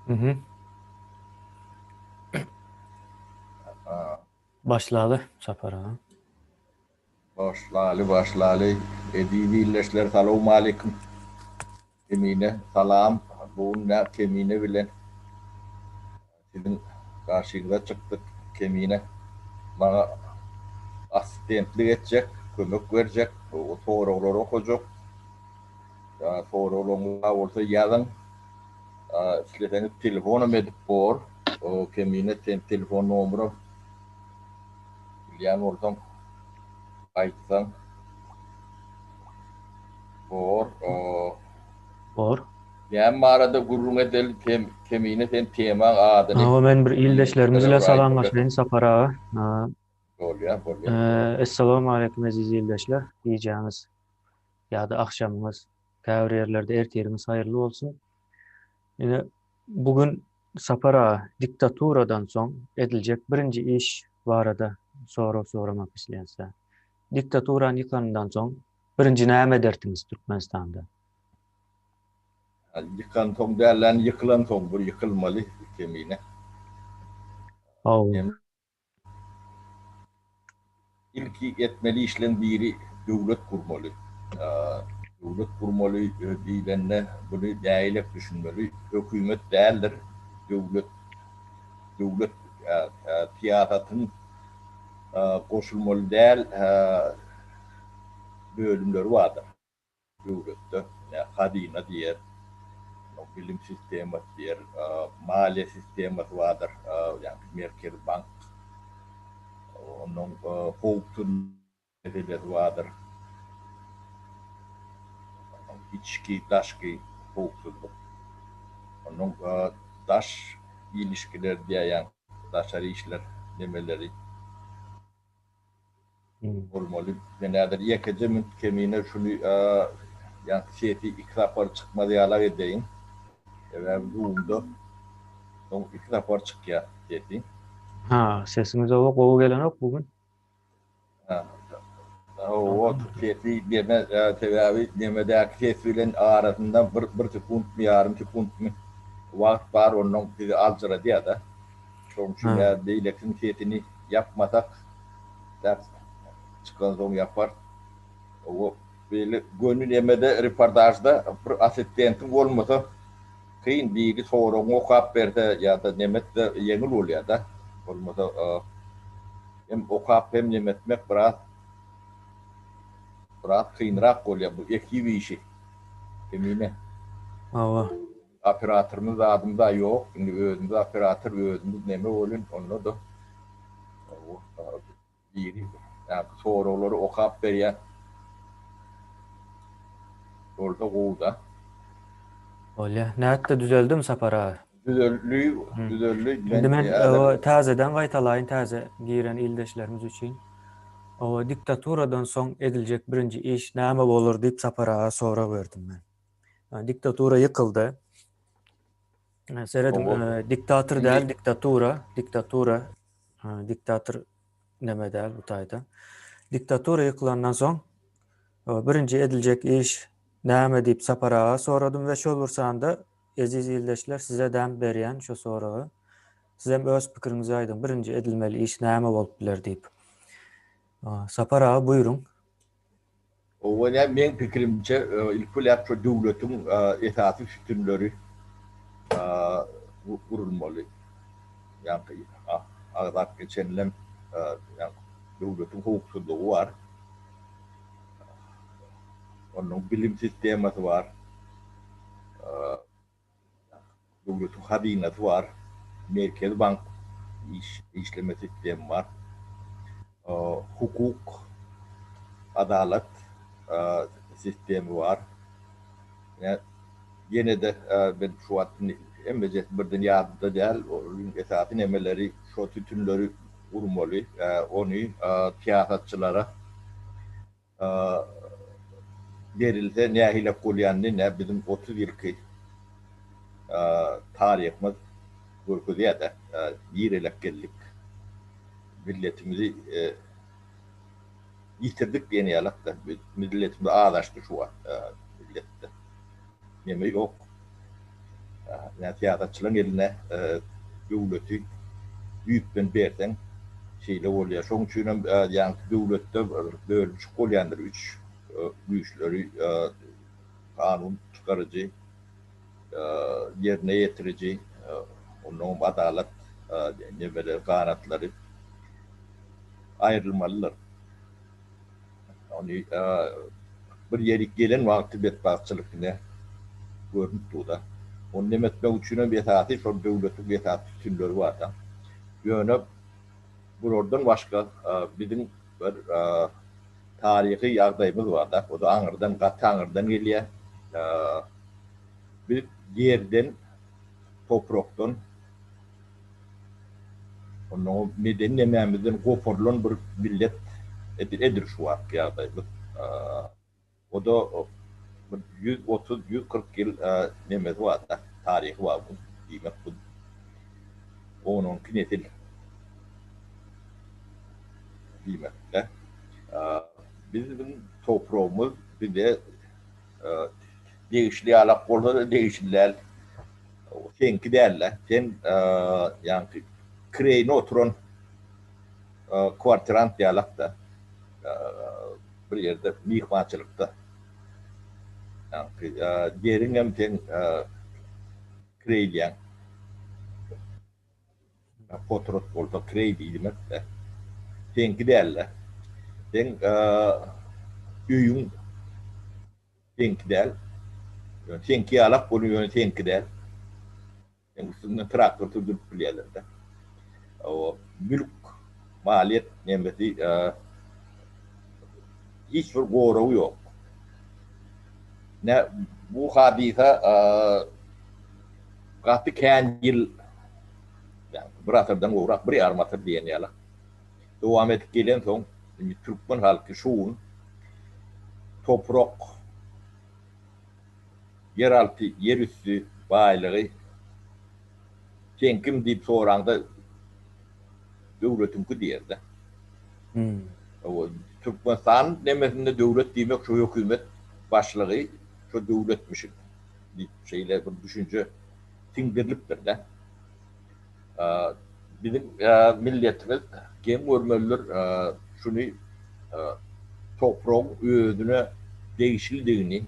Hı hı. Başladı Sapar ağa. Başlalı. Edibi illeşler selamun aleyküm. Kemine salam. Bununla kemine bilen sizin karşınıza çıktık. Kemine bana asistentlik edecek, kömek verecek. O soruları okuyacak. Sorularına olsa yazın. İsterseniz telefonum edip bor. O kemine telefon numaram. Bilyen olsam aytsan bor. Bor. Yani mağarada gurrun edel kemine sen tema adını Ağa men bir ildeşlerimiz dinleyicilere ile aytılır. salamlaşayın Sapar ağa. Bolya. Esselamu aleyküm aziz ildeşler. Diyeceğiniz ya da akşamınız, käbir yerlerde erteriniz hayırlı olsun. Yine bugün Sapar ağa diktaturadan son edilecek birinci iş barada soramak isteyense. Diktaturan yıkanından son birinci näme dertiniz Türkmenistan'da? Yıkan son değerlen yıkılan son bu yıkılmalı kemiğine. Oh. Hem ilki etmeli işlen biri devlet kurmalı. Devlet kurmalı diyenler bunu değerlik düşünmeli. Hükümet değerler. Devlet devlet siyasetin koşulmalı değer bölümleri vardır. Devlette hazine diğer bilim sistemi diğer maliye sistemi vardır. Yani Merkez Bank onun hukukun meselesi vardır. İçki, dışkı hukuksuzluk. Onun dış ilişkiler diye yani dışarı işler demeleri Hmm. olmalı. Nedir? Yekecemin kemiğine şunu yani siyasi ikraplar çıkmadı yala edeyim. Ve doğumda son ikraplar çıkıyor siyasi. Ha, sesimize bak, o gelen yok bugün. O Tamam. siyasi deme tedavi demedeki siyasilerin arasından bir sekund mi yarım sekund mi vakit var onun bizi alçıra diye de sonuçta Ha. ya devletin siyasini yapmasak ders çıkan son yapar. O böyle gönül yemede reportajda bir asistentin olmasa kıyın bilgi sorun okuyup verse ya da nemet de yengil oluyor da olmasa hem okuyup hem nemetmek biraz kıyınrak oluyor bu ekibi işi emine. Ava. Operatörümüz adımda yok. Şimdi özümüz operatör ve özümüz neme olun onu da biri yani soruları okuyup veriyor. Orada kovda. Öyle. Nätte düzeldim Sapar ağa. Düzellüğü, Hı. düzellüğü Şimdi ben men alır. o täzeden gaýtalaýyn täze giren ildeşlerimiz üçin. O diktaturadan soň ediljek birinji iş näme bolar diýip Sapar ağa sora berdim men. Diktatura ýykyldy. Seredim O diktator däl şimdi diktatura, diktatura. Diktator neme däl bu taýda. Diktatura ýykylandan soň birinji ediljek iş näme diýip Sapar ağa soradym we şol bursanda eziz ildeşler size däm berýän şo soragy. Siz hem öz pikiriňizi aýdyň. Birinji edilmeli iş näme bolup biler diýip. Sapar ağa buyurun. o yani benim fikrimce ilk olarak devletin esası sütunları kurulmalı. Yani ağzak geçenilen yani devletin hukuksuzluğu var. Onun bilim sistemi var. Devletin hazinesi var. Merkez Bank işleme sistemi var. Hukuk, adalet sistemi var. Yani yine de ben şu an emecek birden yardım değil, onun esasın emeleri, şu tütünleri vurmalı, onu siyasetçilere verilse ne hile kulyanlı ne bizim 30 yılki tarihimiz görküzüye de yirelek geldik. Milletimizi yitirdik diye yalak da milletimiz ağlaştı şu an millette. Yeme yok. Yani tiyatrçılığın eline devleti büyükten berden şeyle oluyor. Şoň üçin yani devletde bölmüş bolýandyr üç güýçleri kanun çıkarıcı, yerine getirici, onun adalet nebeler, kanatları ayrılmalılar. Onu bir yerik gelen vakti betbaatçılık ne görünüp tuğda. Onu demetmek üçin betati, şol devletin betati tütünleri var da. Yöne buradan başka bizim bir tarihi ýagdaýymyz var da. O da Aňyrdan, Gaty Aňyrdan gelýär. Bir yerden, topraktan, onun medeni emämizden goparylan bir millet edir şu wagt ýagdaýymyz. O da 130-140 ýyl nemesi var da, tarihi var bu. Diýmek bu. Onun kinetil diýmek de. Bizim toprağımız bir de değişli alak bolsa değişliler. Senki derler. Sen yani kreyine oturan kvartirant diyalak da bir yerde mihmançılıkta. Yani derin hem sen kreyleyen fotoğraf bolsa krey demek de. Senki derler. Sen üyün senki der. Senki alak boluyor senki der. Yani üstünden traktör turdurup bilýärler de. O mülk maliyet nemeti hiç bir gorağı yok. Ne bu hadise gaty kän ýyl yani bir asyrdan gowrak bir ýarym asyr diýen ýaly. Dowam etip gelen soň Türkmen halky şuun toprak yeraltı, yerüstü baýlygy sen kim diýip soranda döwletimki diýerde. O Türkmenistan nemesinde döwlet diýmek şu hökümet başlygy şu döwletmiş diýip şeýle bir düşünje tiňdirilipdir de. Bizim milletimiz gen görmeliler şunu toprağın özüne değişildiğini,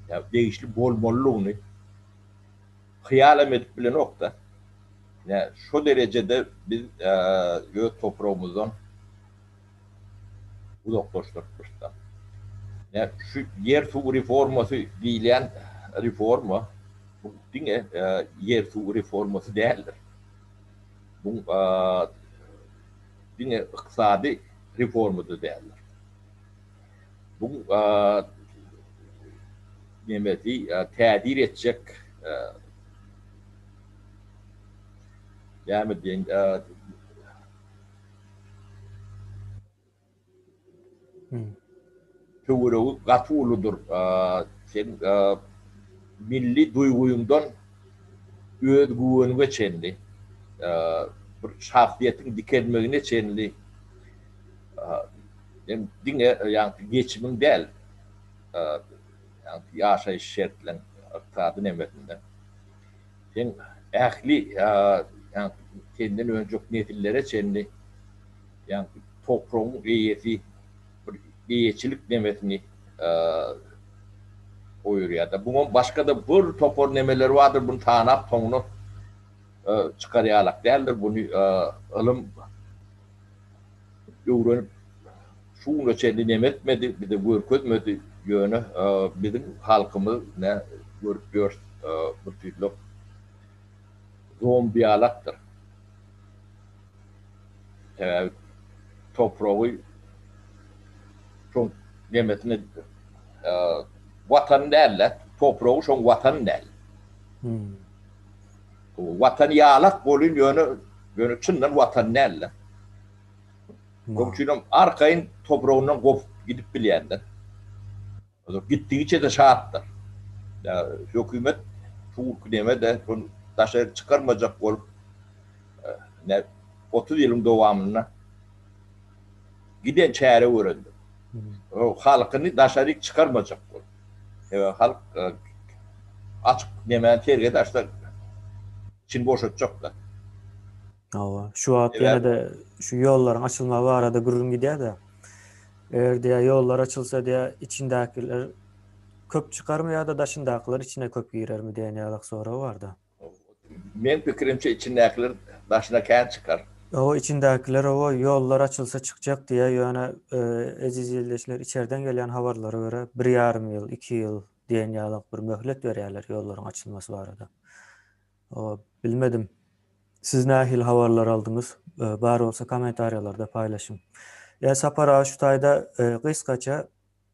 yani değişli bolmalylygyny hyýal edip bilen okda. Yani şu derecede biz toprağımızdan uzaklaştırmışlar. Yani şu yer su reforması diýilen reforma, bu diňe yer su reforması değildir. Bu diňe iqtisadi reformada değildir. Bu nemeti tädir etjek yani diýen töwereği gaty uludur. Sen milli duýguýuňdan öz güweniňe çenli, bir şahsiýetiň dikelmegine çenli, diňe ýa-ni geçimiň däl, ýa-ni ýaşaýyş şertlerini iqtisady nemetinde. Sen ähli ýa-ni kendinden öňjek nesillere çenli, ýa-ni toprağyň eýesi bir eýeçilik nemetini oýurýar da. Buňa başga da bir topar nemeler vardır, bunu tanap toňuny çykarýarlak däldir. Bunu ilm öwrenip şuňa çenli nemetmedi, bir de görkezmedi ýöne bizim halkymız ne görüp gör bir türlü zombiýalakdyr. Toprağı şoň nemetine watan däller, toprağı şoň watan däl. Watan ýalak bolyn ýöne çyndan watan däller. Şoň arkaýyn toprağyndan gopup gidip bilýändir. Gitdigiçe de şahatdyr. Hökümet şu nemede daşary çıkarmajak bolup 30 ýylyň dowamyna giden çäre örendi. O halkyny daşary çıkarmajak bolup. Halk açık nemen terge daşlar için boşaltacak da. Ava. Şu at Evet. yine de şu yolların açılma var arada gururun gidiyor da. Eğer diye yollar açılsa diye içindekiler köp çıkar mı ya da daşındakiler içine köp girer mi diye niyalak sonra var da. Men pikirimçe içindekiler daşına kän çıkar. O içindekiler o yollar açılsa çıkacak diye yani aziz yerleşler içeriden gelen haberlere göre 1,5 yıl, 2 yıl diye niyalak bir möhlet veriyorlar yolların açılması var arada. O bilmedim. Siz nahil haberler aldınız? Bari olsa komentaryalarda paylaşın. Ya Sapara şu tayda kıskaça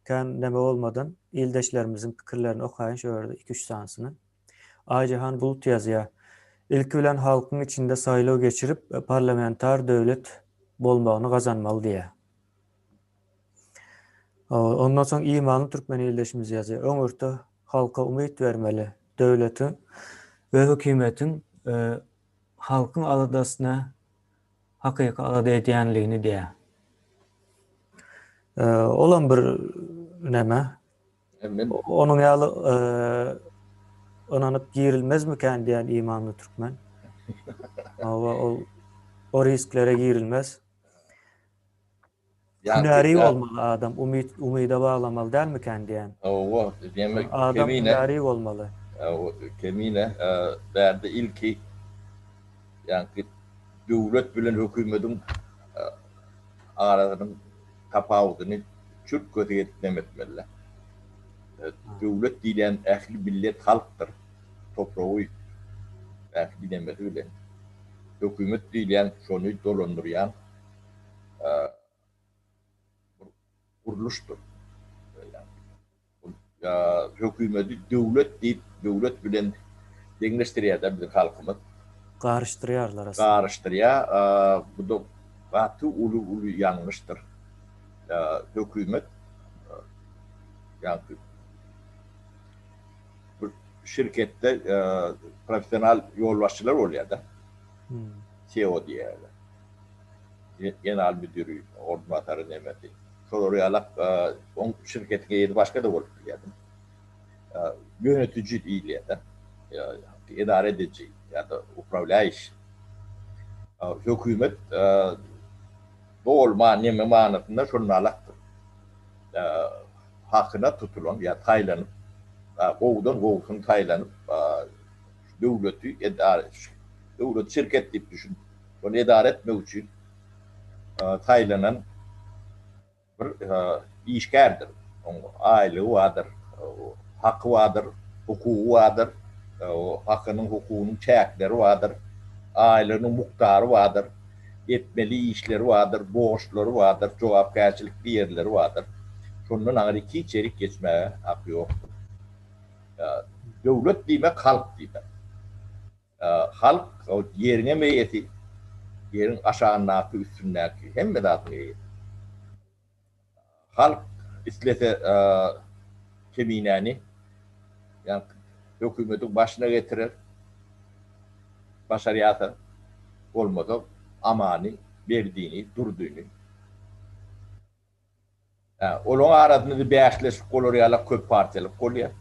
kan neme olmadan ildeşlerimizin fikirlerini okuyun şöyle 2-3 tanesini. Aycihan Bulut yazıyor. İlk bilen halkın içinde saylov geçirip parlamenter devlet bolmağını kazanmalı diye. Ondan sonra imanlı Türkmen ildeşimiz yazıyor. Öňürde halka umut vermeli. Devletin ve hükümetin halkın aladasına hakyky alada edýänligini diye. Olan bir neme. Men Onun ýaly onanyp girilmez miken diýen imanly Türkmen. O risklere girilmez. Hünäri bolmaly adam, umyda bağlamaly dälmiken diýen. o demek Adam hünäri bolmaly. kemine berde ilki yani devlet bilen hükümetin aralarının tapawudyny çürk kötü etmemetmeli. Devlet diýen ähli millet halkdyr. Topragy ähli demeli bilen. Hükümet diýen şonu dolandyrýan kuruluşdur. Hükümeti devlet deyip devlet bilen deňleşdirýär bizim halkymyz. Garışdyrýarlar aslında. Garışdırýar. Bu da batı ulu yanlıştır. Hükümet yani bu şirkette profesyonel yolbaşçılar oluyor da. CEO diýerler. Genel müdürü, ordinatarı demedi. Şolary alak on şirketine ýeri başga da bolup geldim. Yönetici diýilýär da. İdare edici ya da upravляющий. Hükümet bolma neme manatynda şonu alaktır. Hakyna tutulan ya taýlanyp, gowdan gowsun taýlanyp döwleti idare döwlet şirket diýip düşün. Onu idare etmek üçin taýlanan bir işgärdir. Onun aýlygy bardyr, hakkı vardır, hukuku vardır, o hakkının hukukunun çäkleri vardır, ailenin muktarı vardır, etmeli işleri vardır, borçları vardır, jogapkärçilikli yerleri vardır. Şondan aňyr iki içerik geçmeye hakkı yoktur. Devlet diýmek halk diýmek. Halk o yerine meýeti, yerin aşağınaki, üstündeki, hemme dağıtın meýeti. Halk islese keminäni, yani hükümetin başına getirir, başarıyatı olmadı, amani, verdiğini, durduğunu. Onun aradığında da bäşleşik koloryalar, köp partiyalık kolya.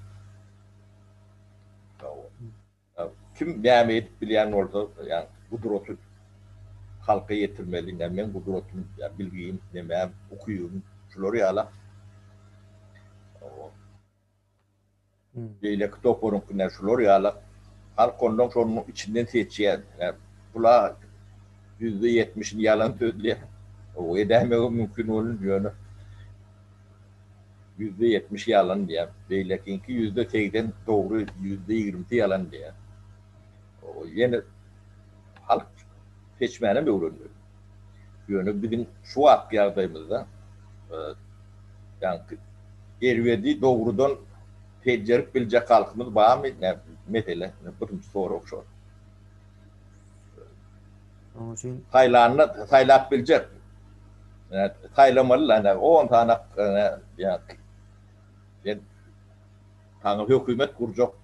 Kim näme edip bilýän bolsa, yani gudroty halka yetirmeli, men gudrotyny bilgiyim, näme okuýum, şolary ýaly. Beýleki toporun kine şolary ýaly. Halk ondan şonun içinden seçýär. Bula %70'ini yalan söýdüler. O edämegi mümkin bolun ýöne. %70 yalan diýär. Beýlekinki %80 dogry, %20 yalan diýär. O ýene halk seçmäne böwrendir. Ýöne bizim şu ýagdaýymyzda yani erwedi dogrudan tecrübe bilecek halkımız var mı? Mesela birinci soru okşor. Taylap bilecek. Taylamalı. 10 tane yani hükümet kuracak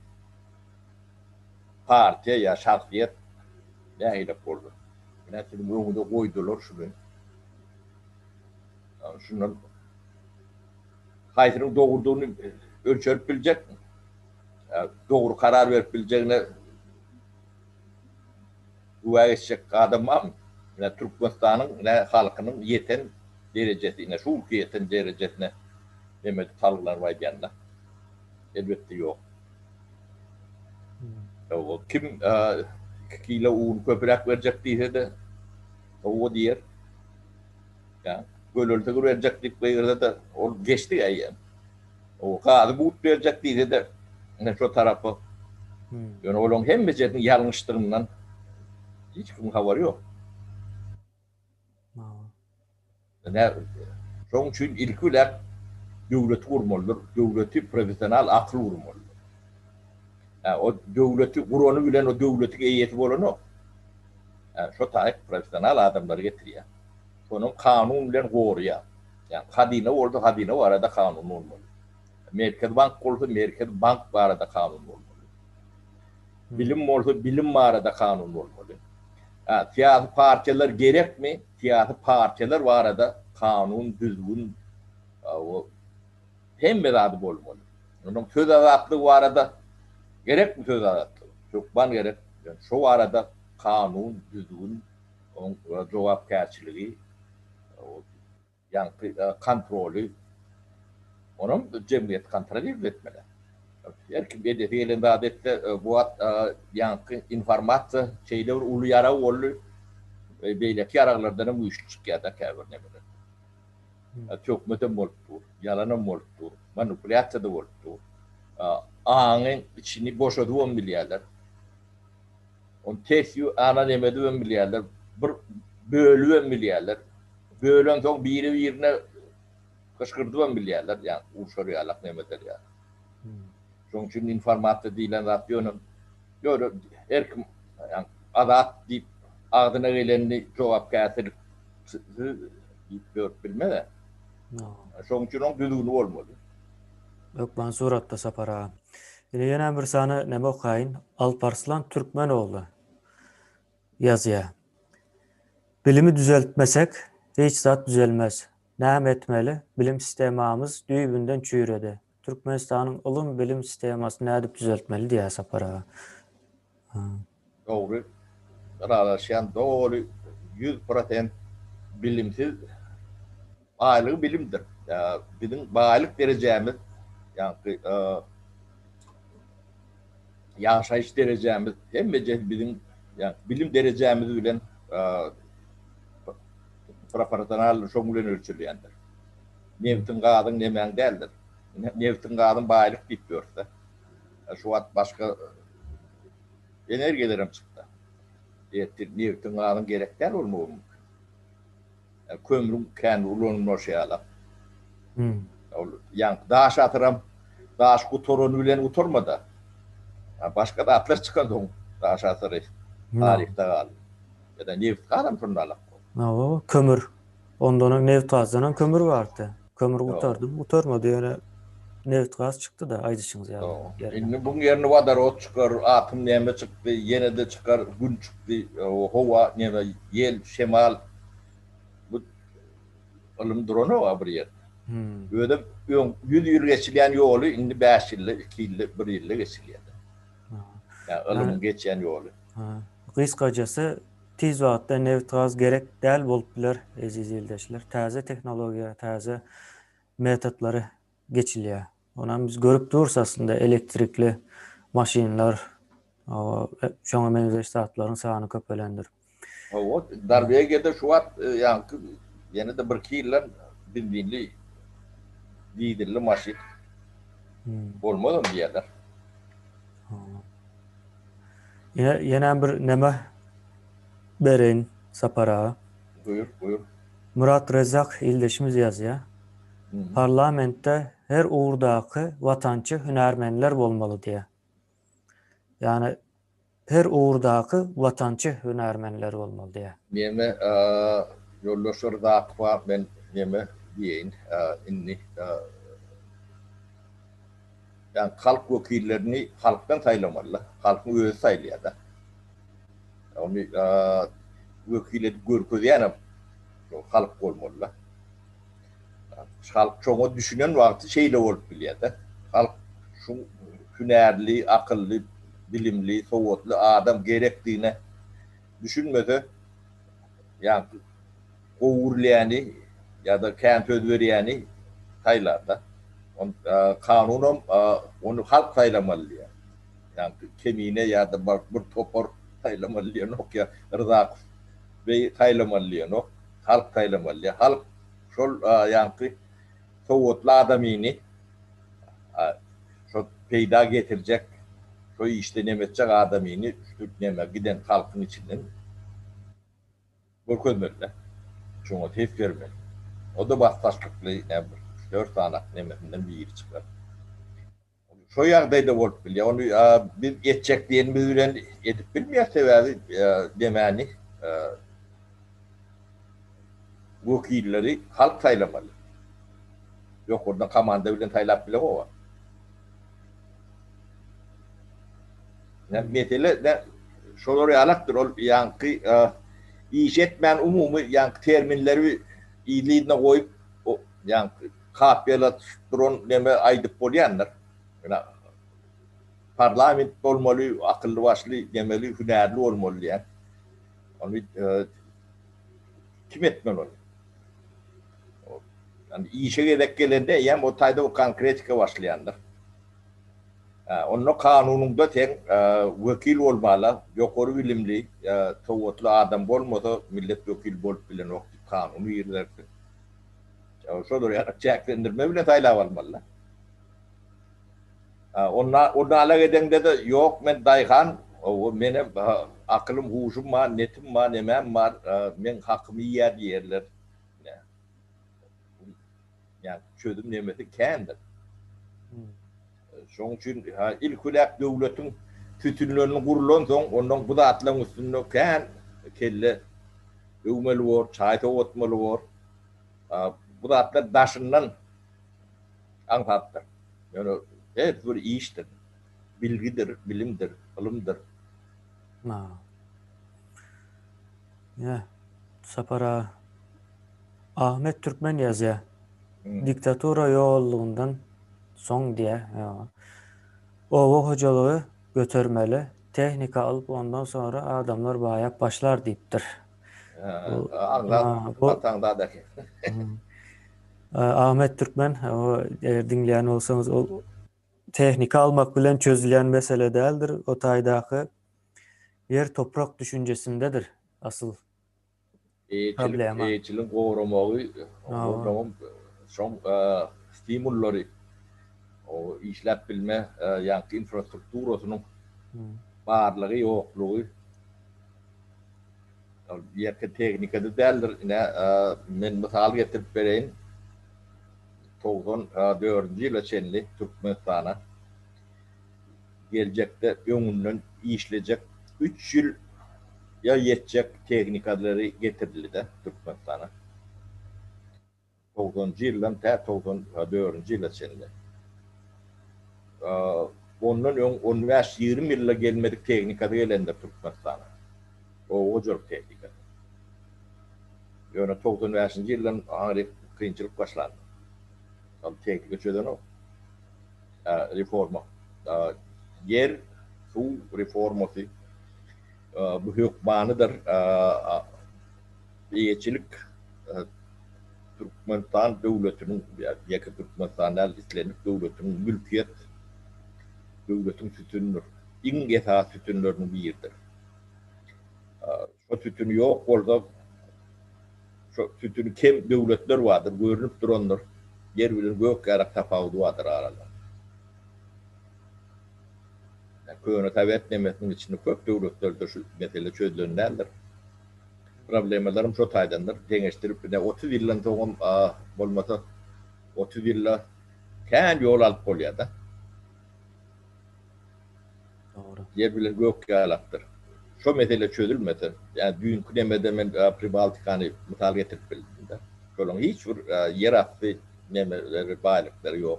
parti ya şahsiyet ne ile kurdu. Mesela bunu da koydular şunu. Şunun hayatının doğurduğunu ölçerip bilecek mi? Doğru karar verip bileceğine dua edecek adam var mı? Yani Türkmenistan'ın halkının yeten derecesine, şu ülke yeten derecesine Mehmet Talgılar var yanında. Elbette yok. O kim 2 kilo un köpürek verecek diye de o diğer ya gölölde verecek diye de o geçti ya yani. O kağıdı bu verecek diye de ne şu tarafı yani onun hem mecetin yanlışlarından hiç kim haberi yok. Ne son için ilk olarak devlet kurmalıdır. Devleti profesyonel akıl kurmalıdır. Yani o devleti kurunu bilen o devletin eyyeti olan o. Yani şu tarih profesyonel adamları getiriyor. Onun kanun bilen koruyor. Yani hadine oldu, hadine var arada kanun olmalı. Merkez Bank oldu, Merkez Bank var arada kanun olmalı. Bilim oldu, bilim var arada kanun olmalı. Yani siyasi partiler gerek mi? Siyasi partiler var arada kanun, düzgün, o hem beraber olmalı. Onun söz azatlığı var arada gerek mi söz azatlığı? Çok ban gerek. Yani şu arada kanun, düzgün, onun cevapkarçılığı, yani kontrolü, onun cemiyet kontrolü etmeli. Her kim edeti elinde adette bu yankı informasyon şeyler ulu yara olu beyleki aralardan bu iş çıkıyor da kâbir ne böyle. Çok mütem oldu, yalanım oldu, manipülasyon da oldu. Ağanın içini boşadı 10 milyarlar. On tesi ana demedi 10 milyarlar. Bölü 10 milyarlar. Bölün son birine kışkırdı 10 milyarlar. Yani uçarıyor Allah nemedir ya. Çünkü informasyon değilen radyonun erkim yani adat deyip adına geleni cevap getirip bilme de. Çünkü onun düzgünü olmalı. Yok ben suratta sapara. Yine bir sana neme okuyayım. Alparslan Türkmenoğlu yazıya. Bilimi düzeltmesek hiç zat düzelmez. Näme etmeli? Bilim sistemimiz düýbünden çüýredi. Türkmenistan'ın ulum bilim sistemasını nädip düzeltmeli diye sapara. Doğru. Ralaşan doğru 100% bilimsiz ağırlığı bilimdir. Ya, bizim bağlılık derecemiz yani yaşayış derecemiz hem de bizim yani bilim derecemiz bilen profesyonel şoňulen ölçülendir. Neftin gadyň nemen däldir. Neftin gadyň bağlılık diýipdirse. Şu wat başka energiýelerim çykdy. Neftin gadyň gerek däl bolmagy. Kömürün kendi ulanma şeyala. Yani daş atıram, daş kutorunu bilen uturmada. Başka da atlar çıkan daş atırı. Tarihte kaldı. Ya da neft kalım şundalık. O kömür. Ondan neft gazlanan kömür vardı. Kömür utardım, utarmadı yani neft gaz çıktı da aydışınız yani. Şimdi bunun yerine vodorod çıkar, atım neme çıktı, yine de çıkar, gün çıktı, hava neme, yel, şemal. Bu alım drone var bir yer. Böyle 100 yıl geçilen yolu indi 5 yılda, 2 yılda, 1 yılda geçilen. Yani alımın geçen yolu. Kıskacası tiz vaqtda neft gaz gerek däl bolup biler aziz ýoldaşlar. Täze teknologiýa, täze metodlary geçilýär. Onam biz görüp dururuz aslında elektrikli maşinler, şoňa benzer saatlaryň sany köpelendir. O Darbeýe'de şu wat yani yine de bir kiiller dinli diýdirli maşin. Bolmady mı diýerler? Yine bir neme bereyin sapara. Buyur. Murat Rezak ildeşimiz yazıyor. Parlamentde her uğurdaky watançy hünärmenler bolmaly diye. Yani her uğurdaky watançy hünärmenler bolmaly diye. Neme yollaşır da var ben neme diýeň inni yani halk wekillerini halktan saýlamaly. Halkyň özü saýlýar da. Onu wekillet görkezýän halk bolmaly. Halk çoğu düşünen vakti şeyle olup bilýär da. Halk şu hünärli, akıllı, bilimli, sowatly adam gerekdiğine düşünmese yani kovurlayanı ya da kent ödveriyeni Tayland'da. Kanunum onu halk taylamalı ya. Yani kemiğine ya da bir topor taylamalı ya. Ya rızak ve taylamalı ya. Halk taylamalı ya. Halk şol yani soğutlu adamini şu peyda getirecek, şu işte nemetecek adamini Türkneme giden halkın içinden görkezmediler. Şuna tef vermeli. O da bastaşlıklı ne 4 tane nemetinden biri çıkar. Şu ýagdaýda bolup bilýär. Onu biz etjek diýenimiz bilen edip bilmeýär sebäbi demäni wekilleri halk taýlamaly. Ýok orada komanda bilen taýlap bile o. Mesele şolar ýalakdyr ol ýanky işetmän umumy ýanky terminleri iyiliğine koyup o ýanky kapyala duran neme aýdyp bolýanlar. Parlament bolmaly, akıllı başlı demeli, hünerli olmalı yani. Onu kim etmeli onu? Yani işe gerek gelende yani o tayda o konkretika başlayanlar. Onun kanununda ten vekil olmalı, yukarı bilimli, tavutlu adam olmadı, millet vekil bolup bilen o kanunu yerlerdi. Şodur yani çeklendirme bile tayla olmalı. Onlarla gidende de yok men dayhan, benim aklım, huşum var, netim var, nemem var, men hakkımı yer yerler. Yani çözüm nemeti kendir. Şoň üçin ilk ulak döwletiň tütünlerini gurulan soň ondan bu da atlan üstünde kän kelle öwmeli bor, çaýta otmaly bor. Bu da atlar daşyndan aňsatdyr. Yani her bir iştir. Bilgidir, bilimdir, ilmdir. Ya, Sapara Ahmet Türkmen yazıyor. Diktatura yolluğundan son diye. O hocalığı götürmeli. Tehnika alıp ondan sonra adamlar bayağı başlar deyiptir. Vatanda da. Ahmet Türkmen, eğer dinleyen olsanız o tehnika almak bilen çözülen mesele değildir. O taydaki yer toprak düşüncesindedir asıl problema. Eğitilin govramağı, son stimulları, o işlep bilme, yankı infrastrukturasynyň barlygy ýoklugy, ýerke teknikada däldir. Men mysal getirip bereýin. 94-nji ýyla çenli Türkmenistana geljekde öňünden işlejek 3 ýyl ya yetecek teknikalary getirildi Türkmenistana. 90-njy ýyldan 94-nji ýyla çenli. Ondan 15-20 ýylla gelmedik teknikada gelendir Türkmenistana. O jok teknika. Ýöne 95-nji ýyldan aňry kynçylyk başlandy. Teknika çöden o. Reforma. Yer, su reforması bu hükmanıdır. Eýetçilik Türkmenistan döwletiniň ýa-da Türkmenistan islenip döwletiniň mülkiýet döwletiň tütünür. Iň esas tütünleriň biridir. O tütün ýok bolsa şu tütün kim döwletler vardır, görünüp duranlar. Yer bilen gök garak tapawudy vardır arada. Köýüne tabiat nemetiniň içinde köp döwletlerde şu mesele çözülenler. Problemlerim şu taýdandyr. Deňeşdirip 30 ýyldan soň bolmasa 30 ýylla kän ýol alyp bolýar-da. Doğru. Yer bilen gök galakdyr. Şu mesele çözülmese, yani dünkü nemede men Pribaltikany mysal getirip bildim-de. Şolaň hiç bir yer asty nemeleri, baýlykları ýok.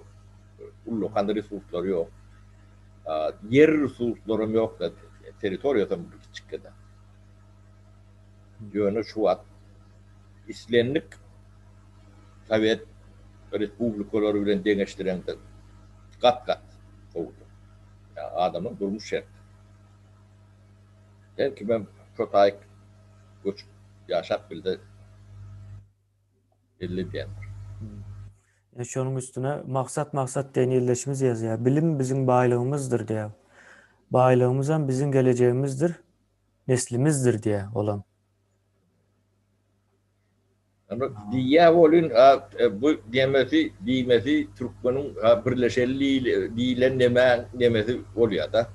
Ullu kandy resurslary ýok. Yer resurslarym ýok da territoriýada kiçikde. Ýöne şu wagt islenlik tabiat respublikalary bilen deňeşdirende gat oldu. Adamın durmuş şert. Belki ben şu tayk göç yaşap bildi 50 diyen. Şonun üstüne maksat deneyilleşimiz yazıyor. Bilim bizim baylığımızdır diye. Baylığımızdan bizim geleceğimizdir, neslimizdir diye olan. Ama diye olun bu diyemesi Türkmen'in birleşelliği diyilen nemesi oluyor da.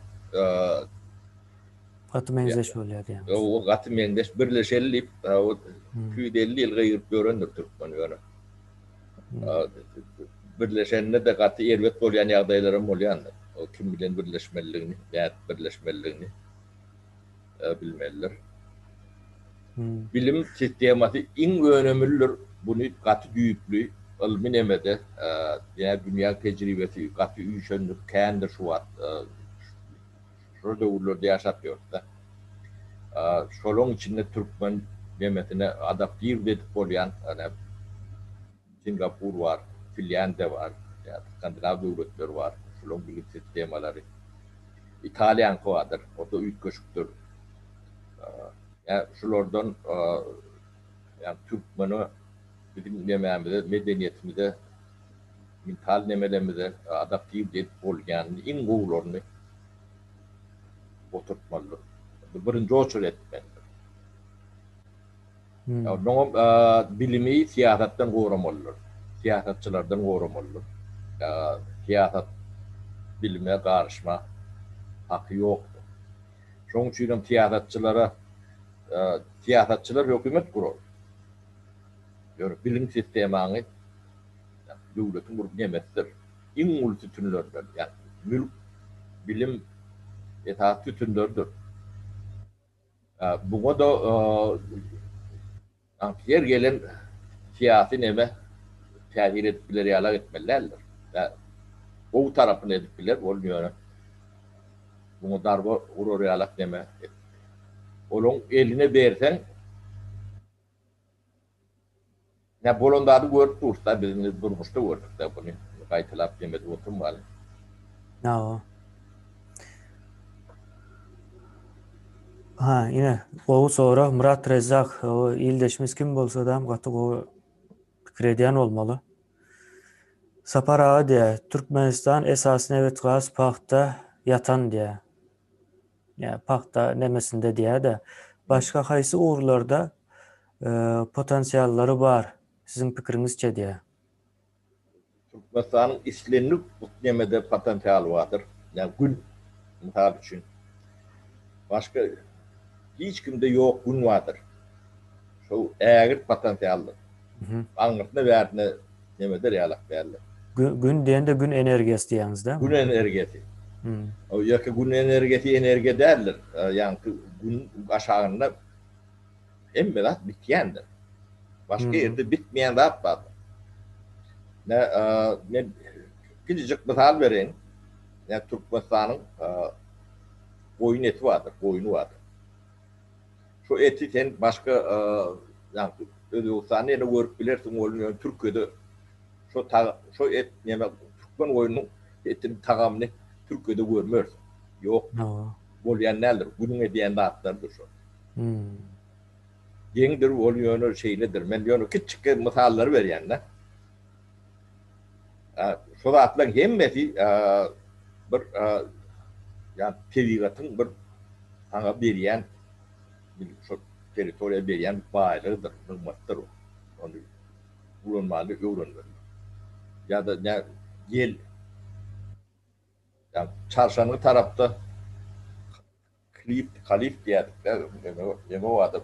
Katı menzeş oluyor diye. O katı mendeş birleşelliği o 250 yıl gayırıp görünür Türkmen yani. Birleşenine de katı elbet olayan yağdaylarım olayan o kim bilen birleşmeliğini bilmeliler. Bilim sistemati en önemlidir. Bunu katı düyüplü ilmi nemede yani dünya tecrübesi katı üyüşönlük kendi şu var. Şurada uğurlarda yaşatıyor da. Şolun içinde Türkmen demetine adaptif edip olayan Singapur var, Finlandiya var, yani Skandinav devletler var, şolun bilim sistemaları. İtalyan vardır, o da üç köşktür. Yani şulardan yani Türkmen'i bizim yemeğimizde, medeniyetimizde, mental nemelerimize adaptif edip olayan en doğrularını oturtmalı. Birinci oçur etmelidir. Bilimi siyasetten korunmalıdır. Siyasetçilerden korunmalıdır. Siyaset bilime karışma hakkı yoktur. Şunun için siyasetçiler hükümet kurur. Yani bilim sistemini devletin bir nimettir. En ulu tütünlerdir. Yani mülk, bilim etaat tütünlerdir. Buna da yer gelen siyasi neme tehir etkileri yala etmelilerdir. Yani o tarafını edipler olmuyor. Buna darba urur yalak neme. Onun eline versen ne bolondadı görüp dursa bizim durmuştu gördük da bunu. Kayıtılap demedi oturmalı. Ya. Yine o sonra Murat Rezzak o ildeşimiz kim bolsa da katı o krediyen olmalı. Sapar ağa diye Türkmenistan esasına evet gaz pakta yatan diye. Yani pakta nemesinde diye de başka kaysı uğurlarda potansiyelleri var. Sizin fikrinizce diye. Türkmenistan'ın işlenip nemede potansiyel vardır. Yani gün misal için. Başka hiç kimde yok gün vardır. Şu eğer potansiyeldir. Anlatına verdiğine nemede realak verirler. Gün diyen de gün enerjisi diyeniz değil mi? Gün enerjisi. O yaka gün enerji derler. Yani gün aşağında hem biraz bitiyendir. Başka yerde bitmeyen rahat var. Ne küçücük misal vereyim. Yani Türkmenistan'ın koyun eti vardır, koyunu vardır. Şu eti sen başka yani Özbekistan'da ne görüp bilirsin oluyor. Türkiye'de şu et yemek Türkmen koyunun etinin tagamını Türkiye'de görmüyorsun. Yok. Olayan nedir? Bunun ediyen dağıtlardır şu. Yenidir oluyor şeylidir. Ben diyorum küçük misalları veriyen de. Şu da atlan hemmeti bir yani tebligatın bir sana beriyen şu teritoriya beriyen bağlığıdır, hırmattır o. Onu bulunmalı, öğrenmeli. Ya da ne gel yani çarşanın tarafta kalif diyedik. Yeme vardır.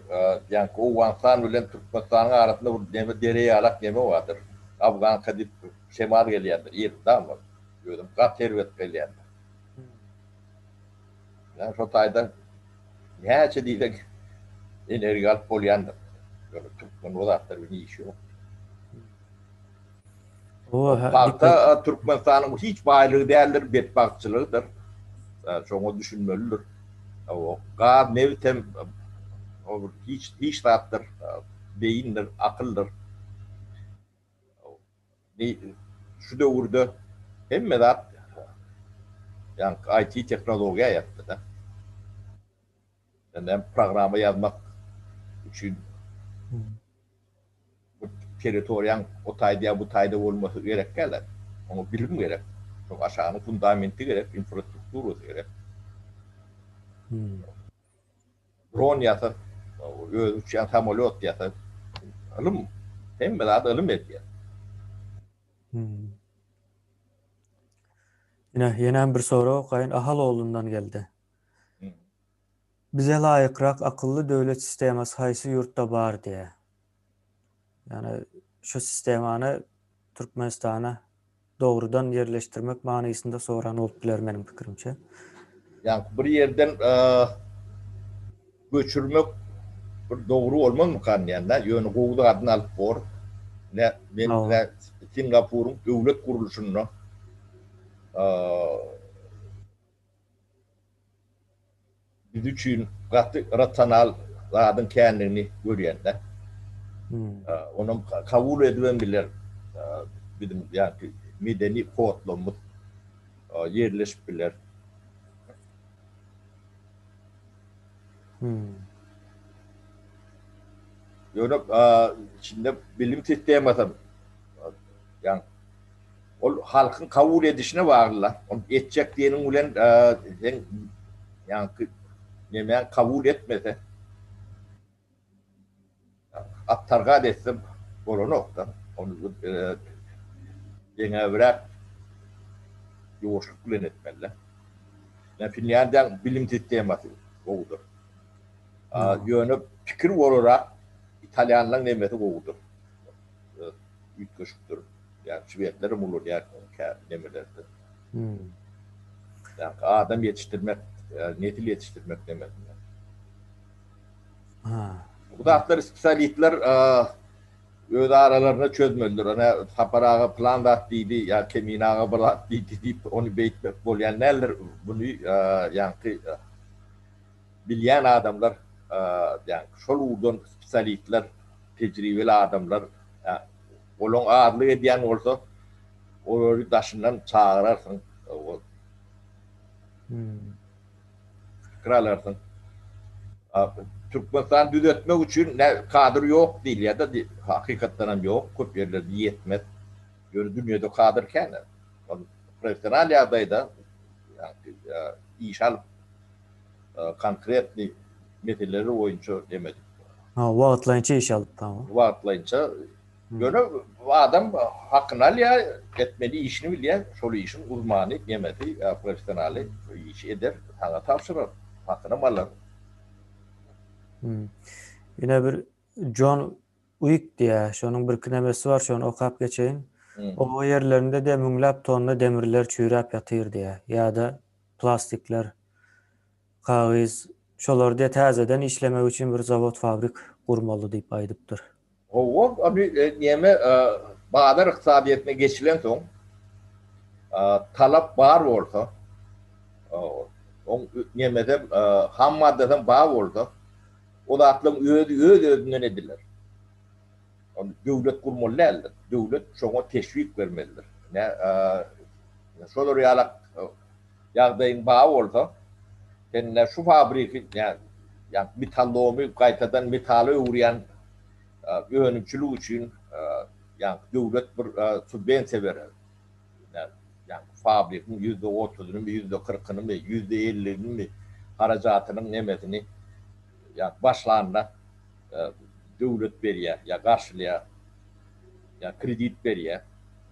Yani o Afganistan ile Türkmenistan'ın arasında bir dereye alak yeme vardır. Afgan kadip şemar geliyordur. İyi, tamam mı? Diyordum. Kat tervet geliyordur. Yani şu tayda ne şey diyecek enerjal polyandır. Yani Türkmen odaktır bir iş yok. Parkta Türkmenistan'ın hiç baylığı değerler, bedbahtçılığıdır. Çoğu düşünmelidir. O gaz nevtem hiç rahattır. Beyindir, akıldır. Şu devirde hem medat yani IT teknolojiye yaptı da. Yani programı yazmak için bu teritoriyan o tayda bu tayda olması gerek gelir. Onu bilim gerek. Çok aşağının fundamenti gerek, infrastrukturu gerek. Drone yasa, uçan samolot yasa, alım, hem de alım ediyor. Yine bir soru Kayın Ahaloğlu'ndan geldi. Bize layıkrak akıllı devlet sisteması haysi yurtta bar diye. Yani şu sistemanı Türkmenistan'a doğrudan yerleştirmek manasında soran olup bilir benim fikrimce. Yani bir yerden göçürmek bir doğru olmaz mı kan yani? Yönü kovdu adını alıp bor. Ne Singapur'un devlet kuruluşunu biz için rasyonel adın kendini görüyenler. Onun kabul edilen bilir bizim yani medeni kodlamız yerleşip bilir. Yani şimdi bilim sistemi yani o halkın kabul edişine bağlılar. Onu edecek diyenin ulen yani yemeğen kabul etmese attarga desem o nokta. Onu yine bırak yoğuşluk bilen etmeliler. Yani Finlandiya'nın bilim sistemi oldu. Yönü fikir olarak İtalyanların nemeti oldu. Ütköşüktür. Yani Şivetlerim olur yani nemelerde. Yani adam yetiştirmek, netil yetiştirmek demedim. Bu da atlar spesialitler öz aralarına çözmelidir. Ona saparağı plan da attıydı, ya kemiğine bala attıydı deyip onu beyitmek bol. Yani neler bunu yani bilyen adamlar yani şol spesialitler, tecrübeli adamlar onun ağırlığı ediyen olsa onu taşından çağırarsın. Kralarsın. Türkmenistan düzeltmek için ne kadr yok değil ya da hakikaten yok. Köp yerlerde yetmez. Dünyada kadrken profesyonel yerdeydi yani iş alıp konkret meseleleri oyuncu demedik. Vaatlayınca iş alıp tamam. Vaatlayınca böyle adam hakkını ya etmeli işini biliyor. Şöyle işin uzmanı yemedi. Profesyoneli işi eder. Sana tavsiyer. Hakkını mallar. Yine bir John Wick diye şonun bir kinemesi var. Şonu okap geçeyim. O yerlerinde de münglap tonlu demirler çüyrap yatır diye. Ya da plastikler, kağız, şoları da tazeden işlemek için bir zavod fabrik kurmalı deyip aydıptır. O abi niyeme Bağdar iqtisadiyetine geçilen son talap var olsa on niyemede ham maddeden bağ olsa o da aklım ödünden edilir. Devlet kurmalıdır. Devlet şuna teşvik vermelidir. Ne şolar yalak yağdayın bağ olsa kendine şu fabriki yani metallomu kaytadan metali uğrayan öğrenimçiliği için yani devlet bir subvensiya verir. Yani fabrikanın %30'unu mu, %40'ını mı, %50'ini mi haracatının nemetini yani başlarına devlet veriyor ya karşılıyor ya kredit veriyor.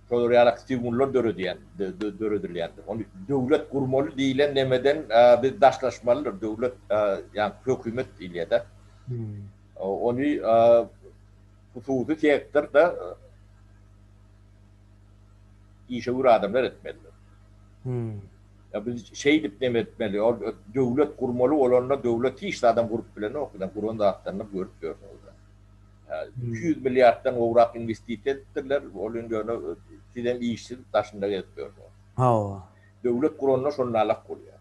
Şöyle stimullar dörödürleyendir. Onu devlet kurmalı değilen nemeden bir daşlaşmalıdır. Devlet yani hükümet ile de onu hususi sektör de işe uğra adamlar etmelidir. Ya biz şey dip etmeli. O devlet kurmalı olanla devlet işte adam kurup bilen okudan kurun da atlarını görüp görsün orada. Yani 200 milyardan uğrak investit ettiler. Onun gönü sizden işsiz taşında getiriyor. Devlet kuruluna şunun alak kuruyor.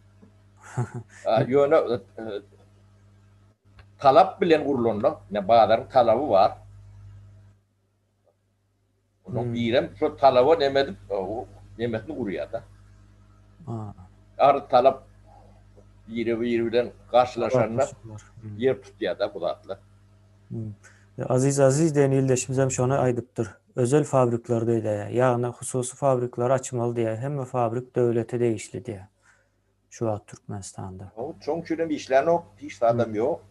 Yönü talap bilen kurulunda ne bazıların talabı var. Onun birem şu talaba nemedip nemetini kuruyor da. Ar talap biri bilen karşılaşanlar Hmm. yer tutuyor da bulatlı. Aziz denildeşimiz hem şonu aydıptır. Özel fabriklarda diye, yani hususi fabrikler açmalı diye, hem fabrik devlete değişli diye. Şu an Türkmenistan'da. O çok şöyle bir işler yok. Hiç adam yok.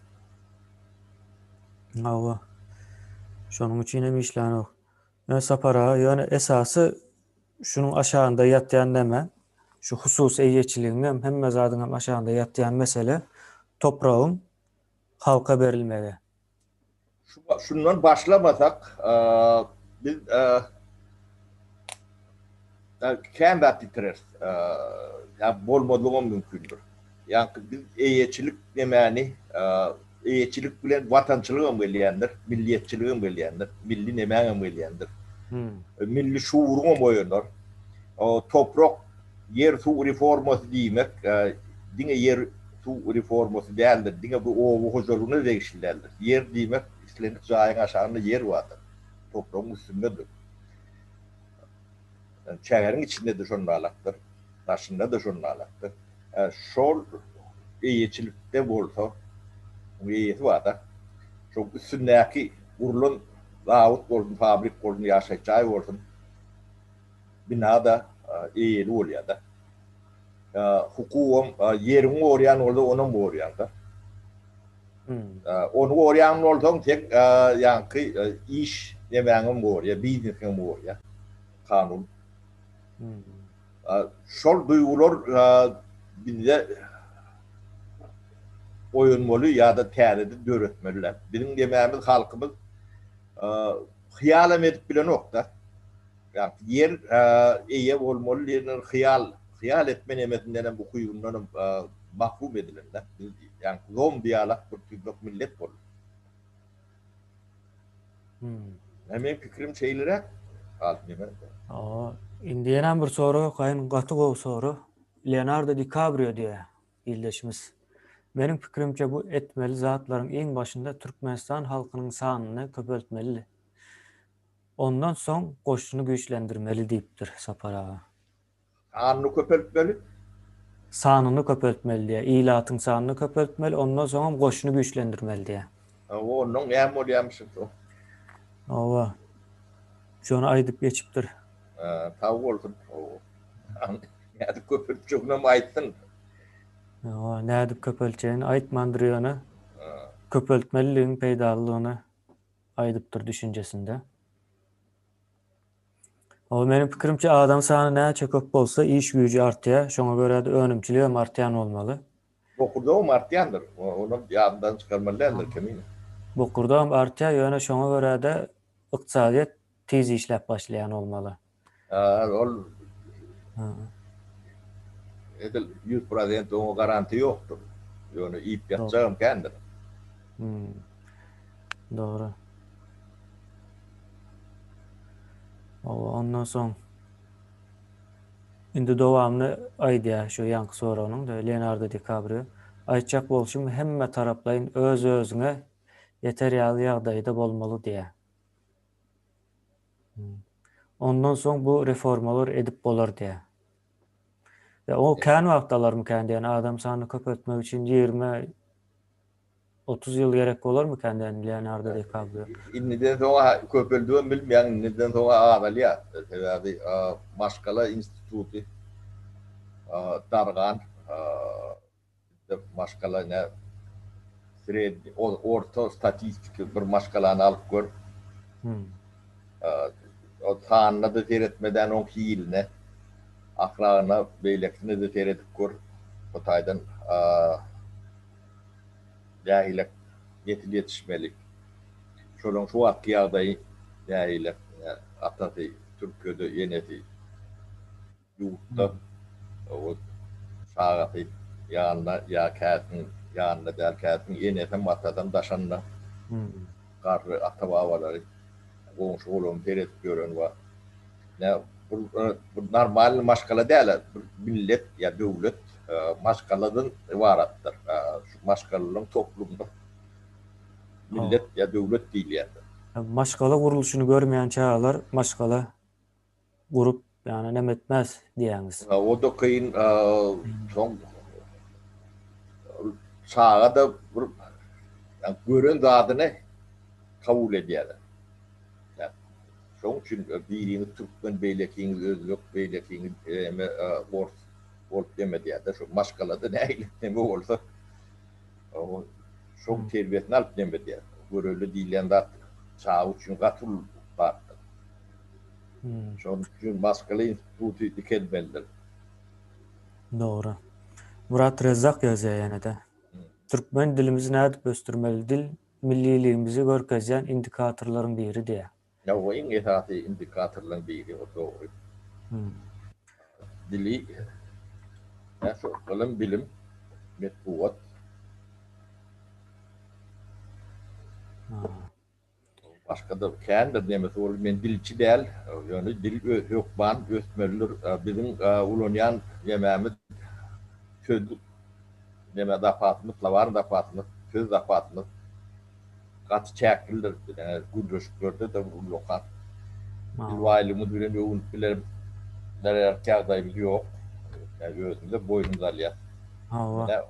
Hava. Şunun için hem işler yok. Yani sapara, yani esası şunun aşağında yatyan deme. Şu hususi eyyetçiliğin hem mezadın hem aşağında yatyan mesele toprağın halka verilmeli. Şundan başlamasak biz kendi bitiririz. Yani bolmadığım mümkündür. Yani biz eyyetçilik demeni eyyetçilik bilen vatançılığın belliyendir, milliyetçiliğin belliyendir, milli nemeğin belliyendir. Milli şuurun boyunlar. Toprak yer su reforması demek, dine yer su reforması değildir. Dine bu ovu huzurunu değiştirirler. Yer demek, İslam'ın cayın aşağında yer vardır. Toprağın üstündedir. Çeğerin içinde de şunun alaktır. Taşında da şunun alaktır. Şol eyyetçilikte olsa, bu eyyeti var da, çok üstündeki urulun, Davut olsun, fabrik olsun, yaşayacağı olsun, binada eyyeli oluyor da. Hukukum yerin oryan oldu, onun oryan da. Onu oryan oldu, tek yankı iş yemeğin oraya, biznesin oraya, kanun. Şol duygular bizde oyunmalı ya da teridi dörütmeliler. Bizim yemeğimiz halkımız hıyalem edip bile nokta. Yani yer iyi olmalı, yerinin hıyal etme nimetinden bu kuyunların mahrum edilenler. Yani zom diyalak bir millet olur. Hemen fikrim şeylere Indiyenem bir soru, kayın katı soru. Leonardo DiCaprio diye ildeşimiz. Benim fikrimce bu etmeli zatların en başında Türkmenistan halkının sanını köpeltmeli. Ondan son koşunu güçlendirmeli deyiptir Sapara. anını köpeltmeli. Sanını köpeltmeli diye. İlatın sanını köpeltmeli. Ondan sonra koşunu güçlendirmeli diye. Onun hem oluyormuşsun. Ova. Şunu aydıp geçiptir. Tav olsun. Yani köpeltçoğuna mı ayttın? Ne edip köpelteceğini aytmandırıyorunu köpeltmeliliğin peydallığını aydıptır düşüncesinde. O benim fikrimce adam sana ne çok olsa iş gücü artıyor. Şuna göre de önümçülüğü hem artayan olmalı. Bokurda o martiyandır. Onu yandan çıkarmalılardır kemini. Bokurda hem artıyor. Yani şuna göre de iktisadiyet tez işlep başlayan olmalı. Ol edil 100% o garanti yoktur. Yani ip yatacağım kendim. Doğru. Ondan sonra indi devamlı aydiya şu yankı sorunun da Leonardo DiCaprio aytacak bolşum hemme taraplayın öz özüne yeteryalı yağdayda bolmalı diye. Ondan sonra bu reformalar edip bolar diye. Ya o kendi vaktalar mı kendi yani adam sanı köpürtmek için 20-30 yıl gerek olur mu kendi yani Leonardo DiCaprio? İnniden sonra köpüldüğüm bilmeyen inniden sonra ağabeyliya. Sebebi Maşkala İnstitütü Dargan Maşkala ne orta statistik bir maşkalanı alıp gör. O tanrına da seyretmeden o hiiline ahlakına, beyleksine de seyredip gör. O taydan cahilek yetil yetişmelik. Şolun şu atki yağdayı cahilek atatı, Türkiye'de yeneti yurtta o sağatı yanında ya kâtın yanında der kâtın yeneten atadan daşanla karlı atabavaları komşu oğlum seyredip görün var. Ne bu normal maşkala değil, millet ya devlet maşkaladan ivarattır. Şu maşkalanın toplumda millet ya devlet değil yani. Maşkala kuruluşunu görmeyen çağlar maşkala grup yani nem etmez diyeniz. O da kıyın son sağa da bir yani gören zadını kabul ediyorlar. Yani, şoň üçin birini Türkmen beýlekini özlük beýlekini ort demediýär. Şu maşgalada näýle neme bolsa o şoň terbiýetini alyp demediýär. Göreli diýilen zat çağı üçin gatyl bardy. Şoň üçin maşgaly instituty dikelmelidir. Doğru. Murat Rezzak yazıyor yani de. Türkmen dilimizi nädip östürmeli? Dil milliliğimizi görkezýän indikatorlaryň biri diye. Ya o en esasy indikatorlaryň biri o dogry. Dili ya şu bilim bilim metbuat başka da kendi demesi ol men dilçi değil yani dil hökman ösmelidir bizim ulanyan yemeğimiz sözlük neme dafatımız lavar dafatımız söz dafatımız kat çekildir yani gudroş gördü de bu lokat dilvaylımız bilen yoğun bilerim neler kağıdayımız yok yani özünde boynumuz alıyor. Yani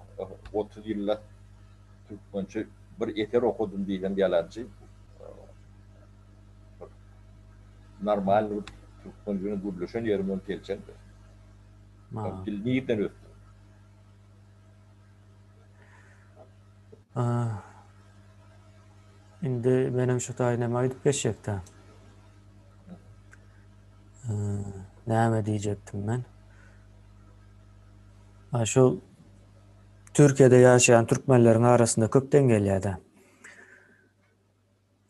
30 yıllar Türkmençe bir eter okudum diyen yalancı normal Türkmence'nin gurluşan yerimden kelçen dil niyeten öttü. Indi benim şu taýynama aýdyp geçecekdi. Näme diýjekdim men? Şu Türkiye'de yaşayan Türkmenlerin arasında köpden gelýärdi.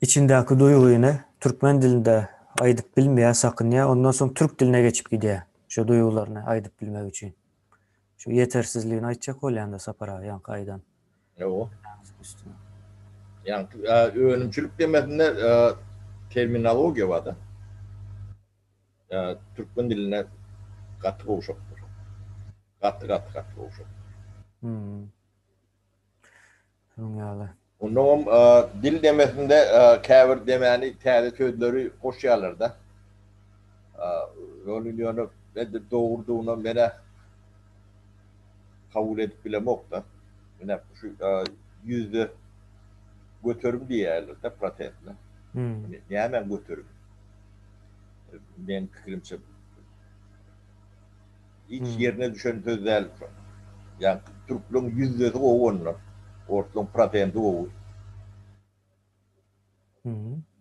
İçindäki duýguny Türkmen dilinde aýdyp bilmeýär, sakynýar, ondan soň Türk diline geçip gidýär. Şu duýgularyny aýdyp bilmek üçin. Şu yetersizligini aýtjak bolýanda sapara ýa aýdan. Yo. Yani önümçülük demesinde terminologiya var da. Türkmen diline katı boğuşakdır. Katı boğuşak. Onun dil demesinde käbir demeni täze sözleri koşýarlar da. Ýöne doğurduğuna mene kabul edip bilemok da. Mene şu yüzde götürüm diýerler de pratentle. Nämen götürüm? Men pikirimçe hiç yerine düşen söz değil. Yani Türklüğün yüzdesi o onunla. Ortlığın pratenti o.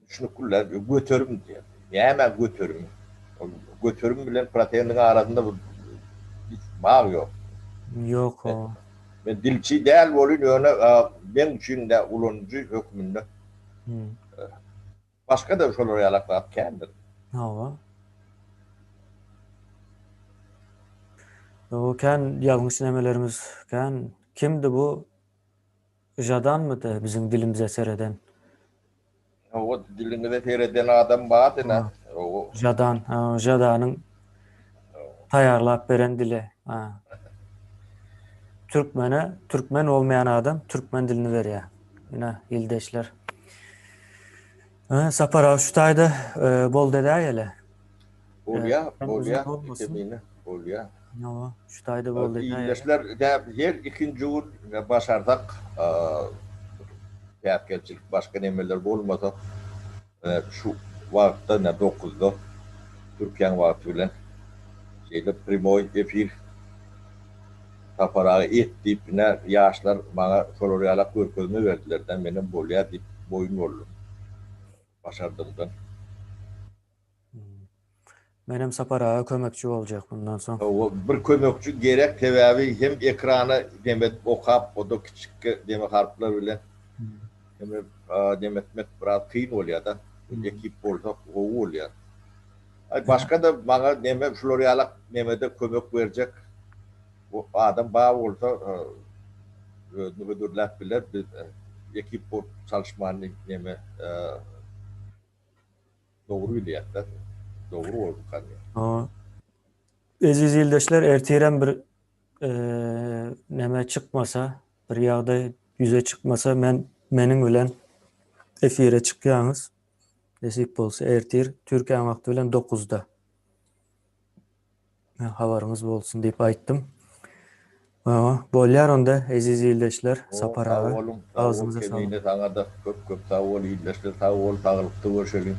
Şunu kullar, götürüm diyor. Nämen götürüm? Götürüm bilen pratentin arasında hiç bağ yok. Yok o. Ben dilçi değil bolun ýöne men üçin de ulunçy hökmünde. Başka da şolar ýalak kendir. Hawa. O kan ýalňyş nemelerimiz kan kimdi bu? Jadan mıydı bizim dilimize sereden? O dilimize sereden adam batyna. O Jadan, Jadanyň taýarlap beren dili. Türkmen olmayan adam Türkmen dilini berýär. Ýene ildeşler. Sapara şu taýda bol dedäýele. Bolýa, temine bolýa. Ýa, şu taýda bol dedäýele. İldeşler her ikinci gün başardak. Ýa-kelçilik başka nemeler bolmasa şu wagtda 9'da Türkiýanyň wagty bilen şeýle primoy efir taparağı etdip ýaşlar bana şolar ýalak görkezme berdilerden menem bolýar diýip boyun boldum. Başardymdan. Menem sapara kömekçi boljak bundan soň. O bir kömekçi gerek sebäbi hem ekrana demet okap, o da kiçik deme harplar bilen hem demetmek biraz kıyın bolýar da. Ekip bolsa o bolýar. Başka da bana neme şolar ýalak nemede kömek berjek. O adam bağ olsa müdürler bilir biz ekip bu çalışmanı neme doğru biliyatlar. Doğru oldu kanı. Eziz ildeşler ertirem bir neme çıkmasa bir ýagdaý yüze çıkmasa meniň bilen efire çykýaňyz. Desip bolsa ertir Türkiýanyň wagty bilen 9'da. Habaryňyz bolsun diýip aýtdym. Bolýar onda eziz ýyldaşlar, O sapar sağ ağa. olun, sağ ol Ağzınıza sağlyk. kemiğine sana da köp köp sağ ol, iyileştir, sağ ol, sağlıkta görüşelim.